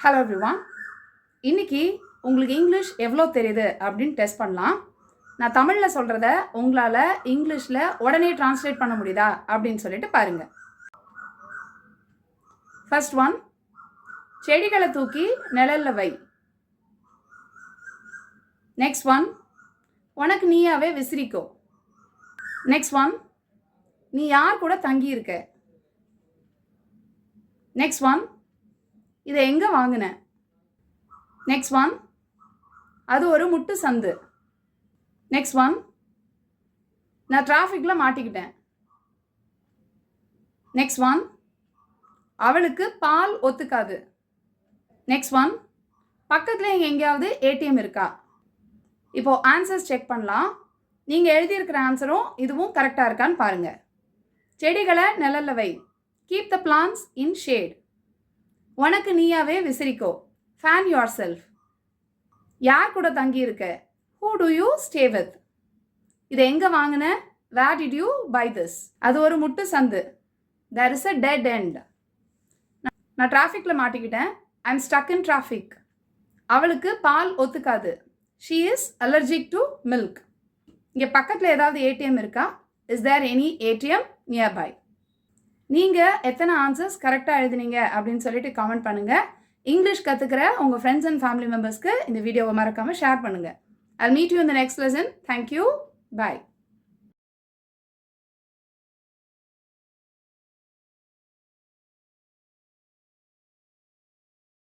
Hello everyone. இன்னைக்கு உங்களுக்கு English எவ்வளோ தெரியுது அப்படின்னு டெஸ்ட் பண்ணலாம். நான் தமிழில் சொல்கிறத உங்களால் இங்கிலீஷில் உடனே டிரான்ஸ்லேட் பண்ண முடியுதா அப்படின்னு சொல்லிட்டு பாருங்கள். ஃபர்ஸ்ட் ஒன், செடிகளை தூக்கி நிழல்ல வை. நெக்ஸ்ட் ஒன், உனக்கு நீயாவே விசிறிக்கோ. நெக்ஸ்ட் ஒன், நீ யார் கூட தங்கி இருக்க. நெக்ஸ்ட் ஒன், இதை எங்கே வாங்கின. நெக்ஸ்ட் ஒன், அது ஒரு முட்டு சந்து. நெக்ஸ்ட் ஒன், நான் டிராஃபிக்கில் மாட்டிக்கிட்டேன். நெக்ஸ்ட் ஒன், அவளுக்கு பால் ஒத்துக்காது. நெக்ஸ்ட் ஒன், பக்கத்தில் இங்கே எங்கேயாவது ஏடிஎம் இருக்கா. இப்போது ஆன்சர்ஸ் செக் பண்ணலாம். நீங்கள் எழுதியிருக்கிற ஆன்சரும் இதுவும் கரெக்டாக இருக்கான்னு பாருங்கள். செடிகளை நிழல்ல வை. Keep the plants in shade. உனக்கு நீயாவே விசிறிக்கோ. Fan yourself. யார் கூட தங்கி இருக்க. Who do you stay with. இதை எங்கே வாங்கின. Where did you buy this. அது ஒரு முட்டு சந்து. There is a dead end. நான் டிராஃபிக்கில் மாட்டிக்கிட்டேன். I am stuck in traffic. அவளுக்கு பால் ஒத்துக்காது. She is allergic to milk. இங்கே பக்கத்தில் ஏதாவது ஏடிஎம் இருக்கா. Is there any ATM nearby. நீங்கள் எத்தனை ஆன்சர்ஸ் கரெக்டாக எழுதுனீங்க அப்படின்னு சொல்லிட்டு கமெண்ட் பண்ணுங்கள். இங்கிலீஷ் கற்றுக்கிற உங்கள் ஃப்ரெண்ட்ஸ் அண்ட் ஃபேமிலி மெம்பர்ஸ்க்கு இந்த வீடியோவை மறக்காமல் ஷேர் பண்ணுங்கள். I'll meet you in the next lesson. Thank you. Bye.